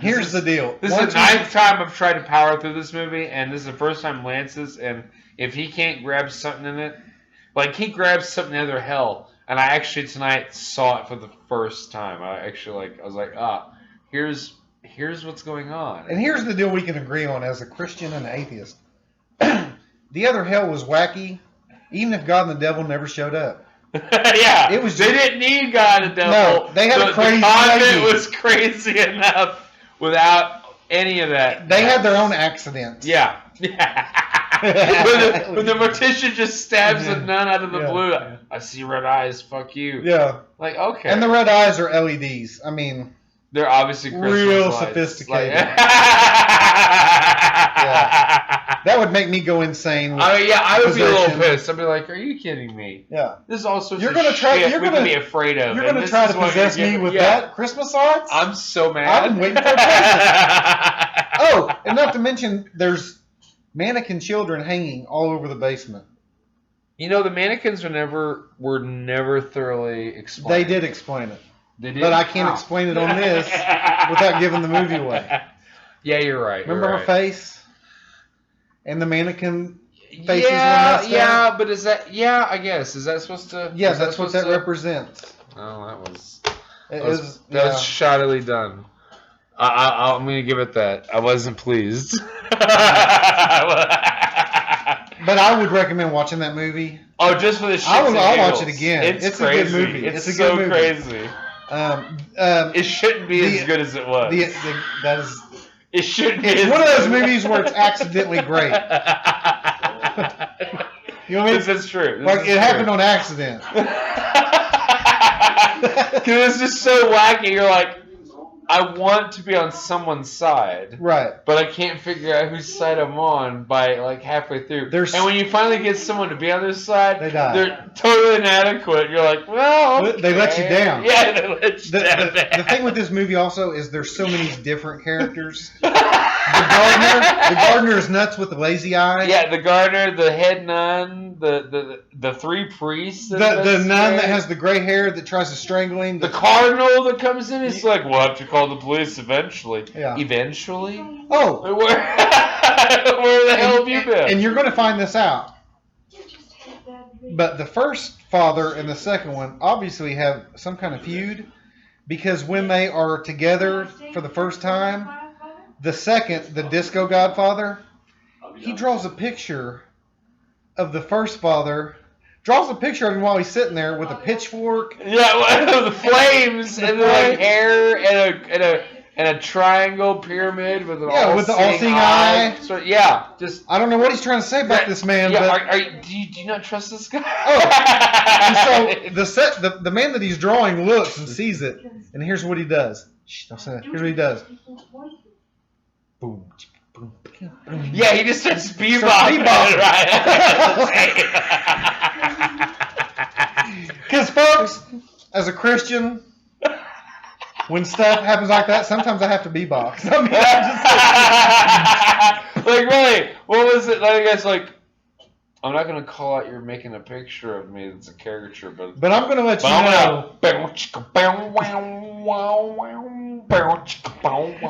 Here's the deal. This is the 9th time I've tried to power through this movie, and this is the first time Lance's. And if he can't grab something in it, like he grabs something in the other hell, and I actually tonight saw it for the first time. I was like, here's what's going on. And here's the deal we can agree on as a Christian and an atheist. The other hell was wacky, even if God and the devil never showed up. Yeah, it was. They didn't need God and devil. No, they had a crazy The convent lady. was crazy enough without any of that. They had their own accidents. Yeah. when the mortician just stabs a nun out of the blue, I see red eyes. Fuck you. Yeah. Like, okay. And the red eyes are LEDs. I mean, they're obviously Christmas real lights. sophisticated. Like, That would make me go insane. I mean, yeah, I would be a little possession. pissed. I'd be like, "Are you kidding me? Yeah. This is all sorts You're of gonna try. shit You're we gonna can be afraid of. You're and gonna this try is to what you're possess me giving- with yeah. that Christmas lights. I'm so mad. I've been waiting for a present. Oh, and not to mention, there's mannequin children hanging all over the basement. You know, the mannequins were never thoroughly explained. They did explain it. They did? But I can't explain it on this without giving the movie away. Yeah, you're right. Remember you're her face? And the mannequin faces were Yeah, messed yeah, up? but is that... Yeah, I guess. Is that supposed to... Yeah, is that's what that supposed to- represents. Oh, that was... It That was shoddily done. I'm going to give it that. I wasn't pleased. But I would recommend watching that movie. Oh, just for the shits I'll and watch giggles. it again. It's a crazy. good movie. It's a so good movie. crazy. It shouldn't be as good as it was. That is. It shouldn't be. It's one of those movies where it's accidentally great. You know what I mean? This is true. Like it happened on accident. Because it's just so wacky. You're like, I want to be on someone's side, Right. but I can't figure out whose side I'm on by like halfway through. There's- and when you finally get someone to be on their side, They die. they're totally inaccurate. You're like, well, okay. They let you down. Yeah, they let you down. The thing with this movie also is there's so many different characters. The gardener is nuts with the lazy eye. Yeah, the gardener, the head nun, the three priests. The nun that has the gray hair that tries to strangle him. the cardinal that comes in. He's like, "We'll have to call the police eventually." Yeah. Eventually. Oh. Where the hell have you been? And you're going to find this out. But the first father and the second one obviously have some kind of feud because when they are together for the first time, the second, the disco godfather, he draws a picture of the first father, draws a picture of him while he's sitting there with a pitchfork. Yeah, well, the flames and the like hair and a triangle pyramid with an all-seeing eye. So, yeah, just I don't know what he's trying to say about this man, yeah. but Do you not trust this guy? and so the man that he's drawing looks and sees it, and here's what he does. Shh, don't say that. Here's what he does. Boom. Boom. Boom. Yeah, he just starts bebopping. bebopping. Right. Because, folks, as a Christian, when stuff happens like that, sometimes I have to be-box. I mean, like, really, what was it? I guess, like, I'm not going to call out you're making a picture of me that's a caricature, but I'm going to let you know.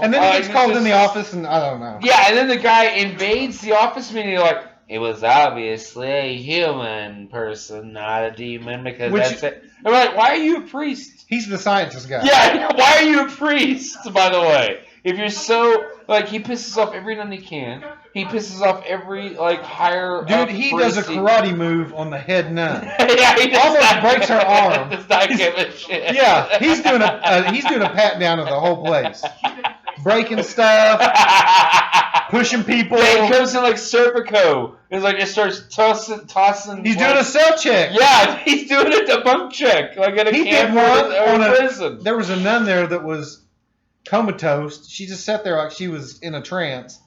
And then he gets called in the office, and I don't know. Yeah, and then the guy invades the office meeting, like, it was obviously a human person, not a demon, because that's it. I'm like, why are you a priest? He's the scientist guy. Yeah, why are you a priest, by the way? If you're so, like, he pisses off every nun he can. He pisses off every, like, higher Dude, he does a karate move on the head nun. Yeah, he does almost breaks her arm. Does not give a shit. Yeah, he's doing a pat down of the whole place. Breaking stuff, pushing people. Yeah, he comes in like Serpico. It's like it starts tossing. He's doing a cell check. Yeah, he's doing a debunk check, like at a camp or a prison. There was a nun there that was comatose. She just sat there like she was in a trance.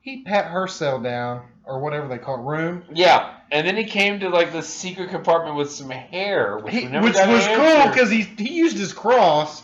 He pat her cell down, or whatever they call it, room. Yeah, and then he came to like the secret compartment with some hair, which was cool because he used his cross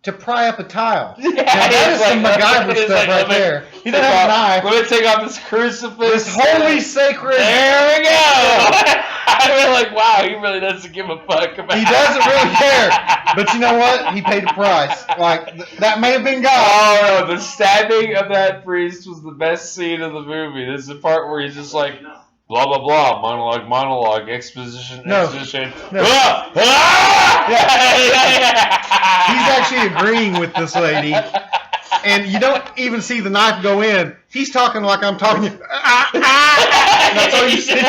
to pry up a tile. Yeah, now, that is like, some MacGyver stuff right there. He doesn't have a knife. Let me take off this crucifix. This holy sacred. There we go. I mean, like, wow, he really doesn't give a fuck about. He doesn't really care. But you know what? He paid the price. Like that may have been God. Oh no, the stabbing of that priest was the best scene of the movie. This is the part where he's just like, blah blah blah, monologue, exposition. No. Ah! Ah! Yeah. He's actually agreeing with this lady, and you don't even see the knife go in. He's talking like I'm talking. That's all you see.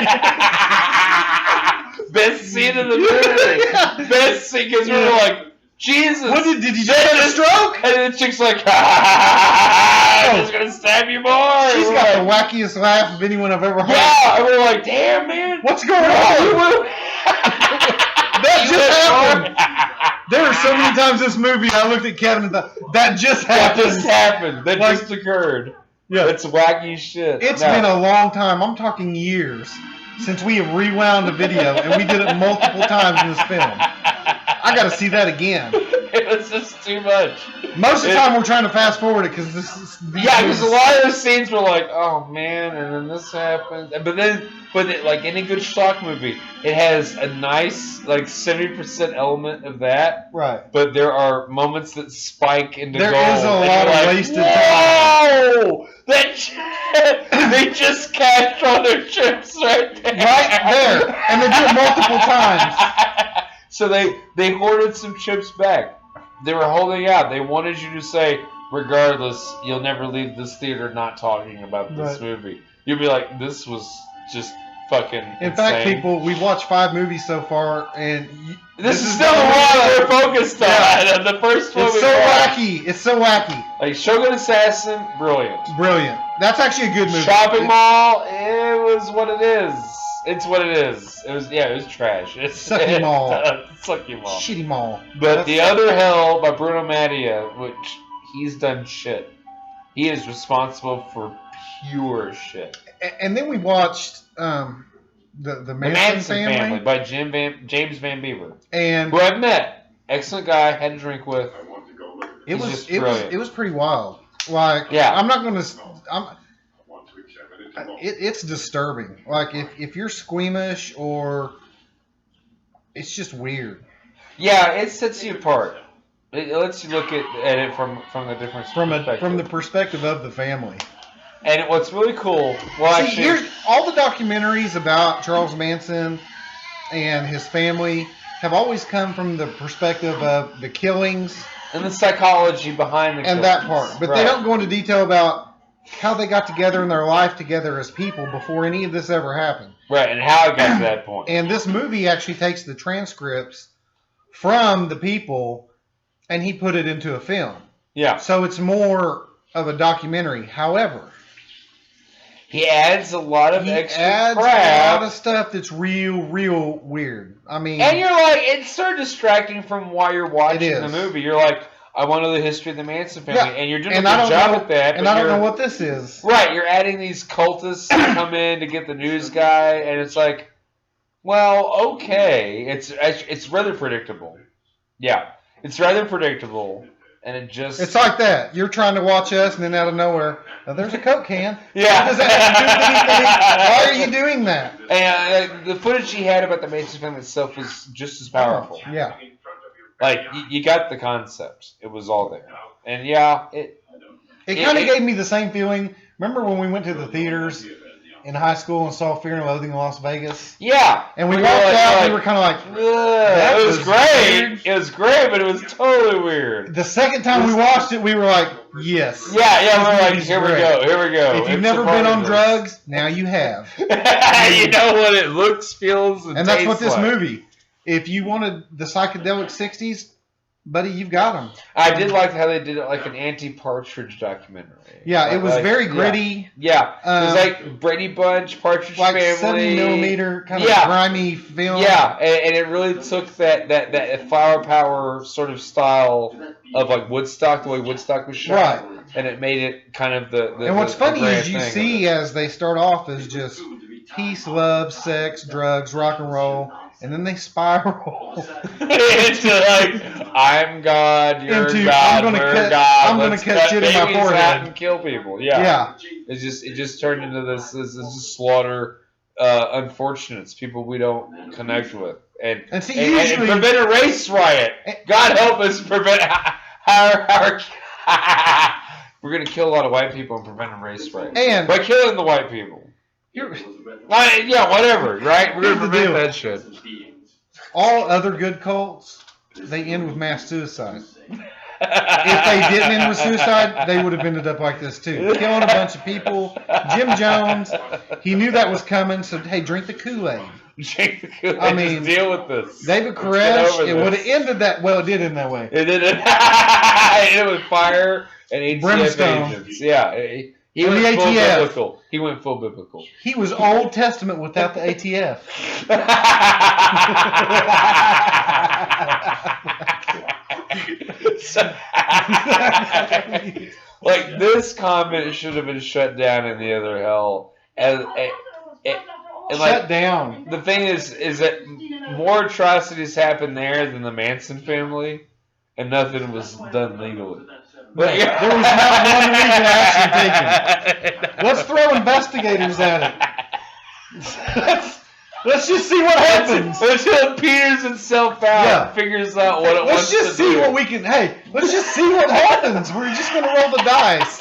Best scene of the movie. Yeah. Best scene because we were like, Jesus. What did you just have a stroke? And the chick's like, I'm just gonna stab you more. She's got the wackiest laugh of anyone I've ever heard. Yeah, and we're like, damn man, what's going on? That just happened. There were so many times this movie I looked at Kevin and thought, that just happened. That just occurred. Yeah. It's wacky shit. It's been a long time. I'm talking years since we have rewound a video, and we did it multiple times in this film. I got to see that again. It was just too much. Most of the time, we're trying to fast forward it because this is. Yeah, because a lot of those scenes were like, oh man, and then this happens, but like any good shock movie, it has a nice like 70% element of that. Right. But there are moments that spike into gold. There is a lot of wasted time. Whoa! They just cashed all their chips right there. Right there, and they do it multiple times. So they hoarded some chips back. They were holding out. They wanted you to say, regardless, you'll never leave this theater not talking about this movie. You'll be like, this was just fucking In fact, people, we've watched 5 movies so far, and this is still the one that we're focused on. Yeah. The first one. It's so wacky. It's so wacky. Like Shogun Assassin, brilliant. Brilliant. That's actually a good movie. Shopping Mall, it was what it is. It's what it is. It was trash. It's Sucky Mall. Sucky Mall. Shitty Mall. But The Other Hell by Bruno Mattia, which he's done shit. He is responsible for pure shit. And then we watched the Manson Family by James Van Beaver, and who I've met. Excellent guy. Had a drink with. It was pretty wild. Like, yeah, I'm not going to. It's disturbing. Like if you're squeamish or it's just weird. Yeah, it sets you apart. It lets you look at it from a different perspective. From the perspective of the family. And what's really cool, here's all the documentaries about Charles Manson and his family have always come from the perspective of the killings and the psychology behind the killings. And that part. But they don't go into detail about how they got together in their life together as people before any of this ever happened. Right, and how it got to that point. And this movie actually takes the transcripts from the people and he put it into a film. Yeah. So it's more of a documentary. However, he adds a lot of extra crap. A lot of stuff that's real weird. I mean, and you're like, it's so distracting from why you're watching the movie. You're like, I want to know the history of the Manson family, and you're doing a good job at that. And I don't know what this is. Right, you're adding these cultists to come in to get the news guy, and it's like, Well, okay. It's rather predictable. Yeah, it's rather predictable, and it just It's like that. You're trying to watch us, and then out of nowhere, oh, there's a Coke can. Yeah. What does that have to do with anything? Why are you doing that? And the footage he had about the Manson family itself was just as powerful. Yeah. Like you got the concept; it was all there, and yeah, It kind of gave me the same feeling. Remember when we went to the theaters in high school and saw Fear and Loathing in Las Vegas? Yeah. And we When walked you're out, like, we were kind of like, it was great. weird. It was great, but it was totally weird. The second time we watched it, we were like, yes. Yeah, we're This like, movie's here we great. go, here we go. If you've It's never a been on part of drugs, now you have. this. You know what it looks, feels, and And that's what tastes this like. movie. If you wanted the psychedelic 60s, buddy, you've got them. I did like how they did it like an anti-Partridge documentary. Yeah, it was Like, very yeah. gritty. Yeah, it was like Brady Bunch, Partridge Like Family, 7mm kind of Yeah. grimy film. Yeah, and it really took that flower power sort of style of like Woodstock, the way Woodstock was shot, Right. and it made it kind of the. And what's the funny grand is you thing of see it. as they start off as just peace, love, sex, drugs, rock and roll, and then they spiral Into like, I'm God, you're Into, God, I'm gonna we're cut- God. I'm gonna let's cut shit in my babies out forehead. and kill people. Yeah. Yeah. It just turned into this slaughter unfortunates, people we don't connect with, and And see, and usually prevent a race riot. God help us prevent our we're gonna kill a lot of white people and prevent a race riot and by killing the white people. here- Yeah, whatever, right? We're Here's gonna the prevent deal. that shit. all other good cults, they end with mass suicide. If they didn't end with suicide, they would have ended up like this too. Killing a bunch of people. Jim Jones, he knew that was coming, so hey, drink the Kool-Aid. Drink the Kool-Aid, I mean, just deal with this. David Let's get Koresh, over it would have this. ended that. Well, it did end that way. It did it. It ended with fire and ATF Brimstone. agents. Yeah, he And went the full ATF. biblical. He went full biblical. He was Old Testament without the ATF. Like this comment should have been shut down in the other hell. And Shut like down. the thing is that more atrocities happened there than the Manson family, and nothing was done legally. But, There was not one legal action taken. Let's throw investigators at it. Let's just see what happens. Until Peters himself out Yeah. and figures out what it Let's wants just to see do. what we can. Hey, let's just see what happens. We're just gonna roll the dice.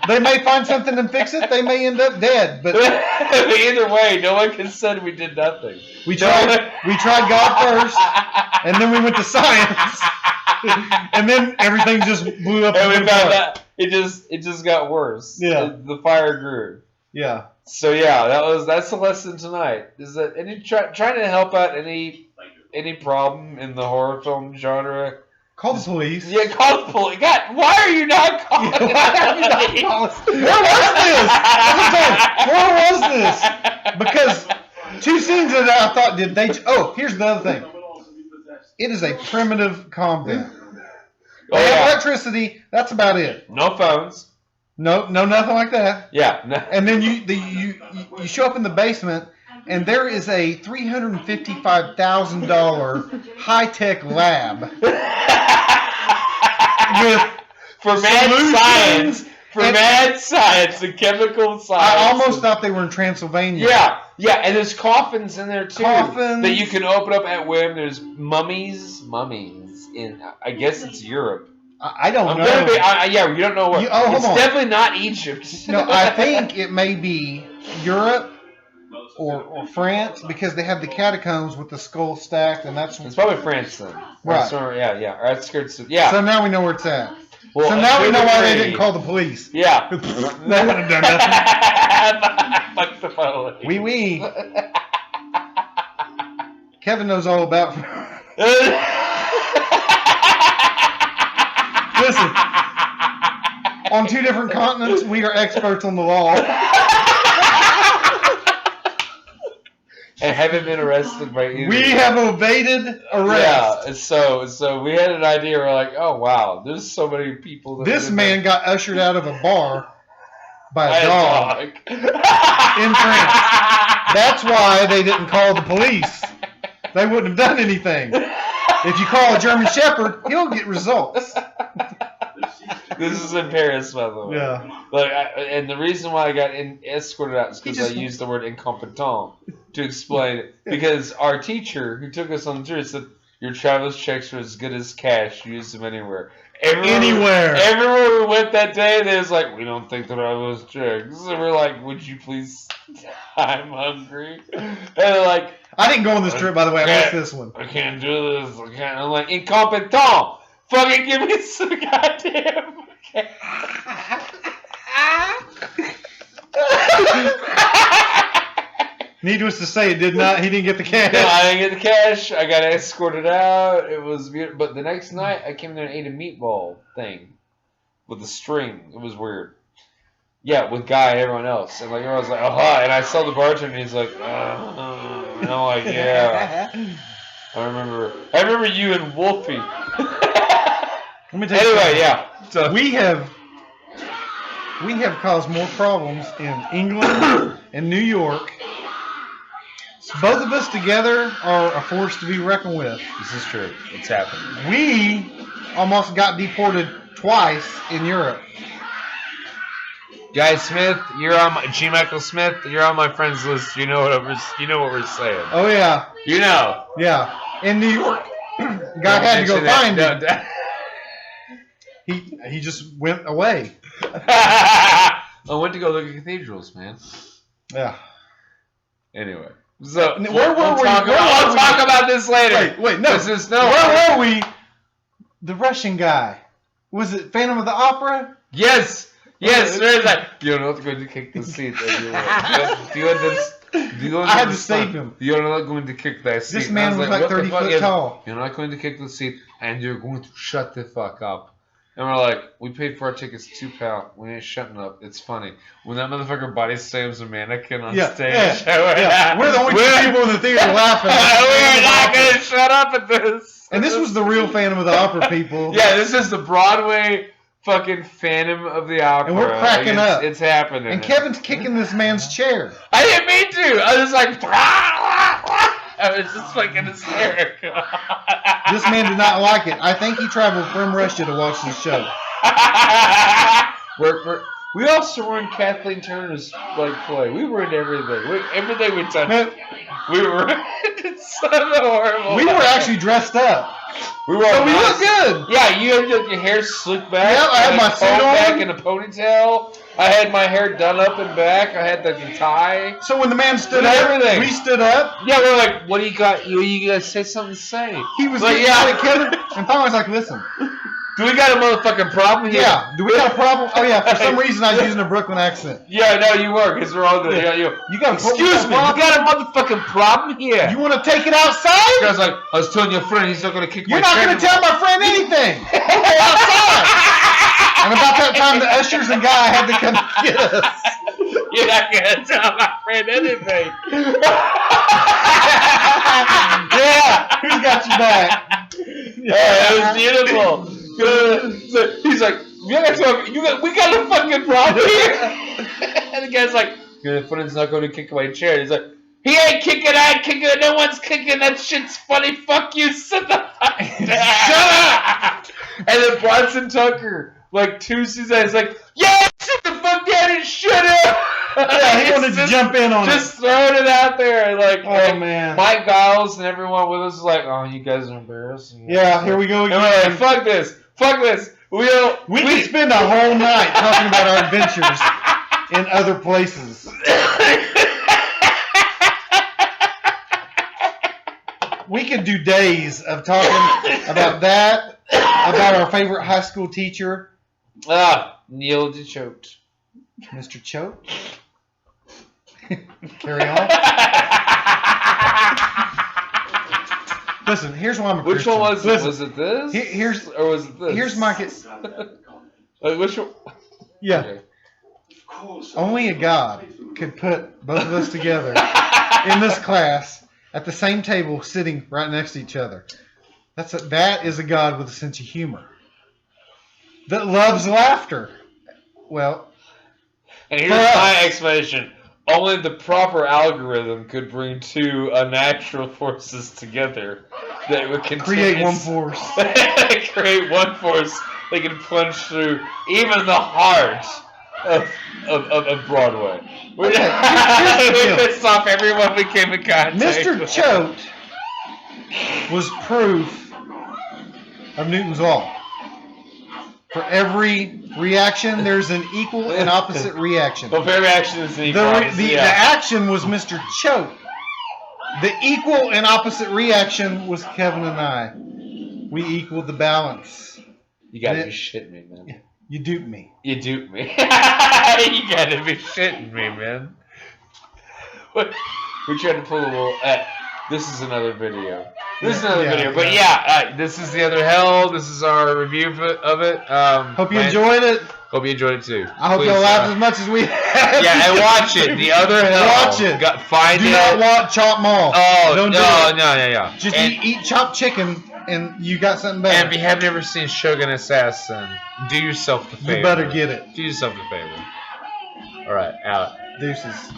They may find something and fix it. They may end up dead. But Either way, no one can say we did nothing. we tried. We tried God first, and then we went to science, and then everything just blew up. And we and found apart. out it just got worse. Yeah. The fire grew. Yeah. So yeah, that's the lesson tonight. Is that trying to help out any problem in the horror film genre? Call the police. Yeah, call the police. God, why are you not calling? Why are you not calling? Where was this? Where was this? Because two scenes that I thought did they? Oh, here's the other thing. It is a primitive convent. Oh, They have yeah. electricity. That's about it. No phones. No, nothing like that. Yeah. No. And then you show up in the basement, and there is a $355,000 high-tech lab with For mad solutions science. For and- mad science and chemical science. I almost thought they were in Transylvania. Yeah, and there's coffins in there too Coffins. that you can open up at whim. There's mummies in I guess it's Europe. I don't I'm know. gonna be yeah, you don't know where. Hold It's on. definitely not Egypt. No, I think it may be Europe or France because they have the catacombs with the skull stacked, and that's It's probably France then. Right. Or, yeah. Or outskirts. Yeah. So now we know where it's at. Well, So now we know why they agree. didn't call the police. Yeah. They wouldn't have done nothing. Fuck the phone. Wee. Kevin knows all about. Listen, on two different continents, we are experts on the law. And haven't been arrested by either. We have evaded arrest. Yeah, so we had an idea. We're like, oh wow, there's so many people. That This have been man got ushered out of a bar by by a dog. in France. That's why they didn't call the police. they wouldn't have done anything. If you call a German Shepherd, he'll get results. This is in Paris, by the way. Yeah. And the reason why I got escorted out is because I used the word incompetent to explain it. Because our teacher who took us on the tour said, your traveler's checks are as good as cash. Use them anywhere. Everywhere we went that day, they was like, we don't think that I was checks. So we're like, would you please? I'm hungry. And they're like, I didn't go on this trip, by the way. I missed this one. I can't do this. I can't. I'm like, incompetent. Fucking give me some goddamn. Needless to say, he didn't get the cash. No, I didn't get the cash. I got escorted out. It was beautiful. But the next night, I came there and ate a meatball thing with a string. It was weird. Yeah, with Guy and everyone else. And like everyone was like, oh, and I saw the bartender and he's like, and I'm like, yeah. I remember you and Wolfie. Let me tell you anyway, yeah. So we have caused more problems in England and New York. Both of us together are a force to be reckoned with. This is true. It's happening. We almost got deported twice in Europe. Guy Smith, you're on G. Michael Smith. You're on my friends list. You know what we're saying. Oh yeah. You know. Yeah. In New York, guy had to go find him. He just went away. I went to go look at cathedrals, man. Yeah. Anyway, so we'll talk about this later. Wait, no. Where were we? The Russian guy. Was it Phantom of the Opera? Yes. There's like, you're not going to kick the seat. I had to save him. You're not going to kick that seat. This man was like 30 foot tall. You're not going to kick the seat, and you're going to shut the fuck up. And we're like, we paid for our tickets £2. We ain't shutting up. It's funny. When that motherfucker body slams a mannequin on stage. We're the only two people in the theater laughing. We're not going to shut up at this. And this was the real Phantom of the Opera people. Yeah, this is the Broadway fucking Phantom of the Opera. And we're cracking up. It's happening. And Kevin's kicking this man's chair. I didn't mean to. I was like, I was just fucking hysterical. This man did not like it. I think he traveled from Russia to watch this show. We also were in Kathleen Turner's play. We were in everything. Everything we touched. We were. It's so horrible. We were actually dressed up. We look good. Yeah, you had your hair slicked back. Yeah, I had my suit on. Back in a ponytail. I had my hair done up and back. I had the tie. So when the man stood up, we stood up. Yeah, we were like, "What do you got? You gotta say something to say." He was like, "Yeah, Kevin," and Tom was like, "Listen." Do we got a motherfucking problem here? Yeah. Do we got a problem? Oh yeah. For some reason, I was using a Brooklyn accent. Yeah, no, you were, because we're all good. Yeah, you got. Excuse me. We got a motherfucking problem here. You want to take it outside? I was like, I was telling your friend he's not gonna kick. You're not gonna tell my friend anything. Go outside. And about that time, the ushers and guy had to come get us. You're not gonna tell my friend anything. Yeah. Who's got your back? Yeah, it was beautiful. So he's like, we got a fucking problem here. And the guy's like, your friend's not going to kick my chair. He's like, he ain't kicking, I ain't kicking, no one's kicking, that shit's funny, fuck you, sit the fuck down. Shut up! And then Bronson Tucker, like 2 seasons, he's like, yeah, sit the fuck down and shut up! Yeah, he wanted to jump in on it. Just throwing it out there. Like, man. Mike Giles and everyone with us is like, oh, you guys are embarrassing. Yeah, here we go again. And we're like, fuck this. We could spend a whole night talking about our adventures in other places. We could do days of talking about that, about our favorite high school teacher. Neil DeChote. Mr. Choate. Carry on. Listen, here's why I'm a Which Christian. one was Listen, it? Was it this? Or was it this? Here's my... Which one? Yeah. Okay. Only a God could put both of us together in this class at the same table sitting right next to each other. That is a God with a sense of humor. That loves laughter. Well... And here's my explanation. Only the proper algorithm could bring two unnatural forces together that would Create one force. create one force that can plunge through even the heart of Broadway. We pissed off everyone we came in contact Mr. with. Choate was proof of Newton's law. For every reaction, there's an equal and opposite reaction. Well, every action is an equal The opposite, action was Mr. Choate. The equal and opposite reaction was Kevin and I. We equaled the balance. You gotta be shitting me, man. You duped me. You duped me. You gotta be shitting me, man. We tried to pull a little. This is another video. This is another video. But yeah, this is the other hell. This is our review of it. Hope you enjoyed it. Hope you enjoyed it too. I hope y'all laughed as much as we have. Yeah, and watch it. The other hell. Watch it. Find Do it. not watch Chop Mall. Oh, Don't no. Just eat chopped chicken, and you got something better. And if you have never seen Shogun Assassin, do yourself the favor. You better get it. Do yourself the favor. All right, out. Deuces.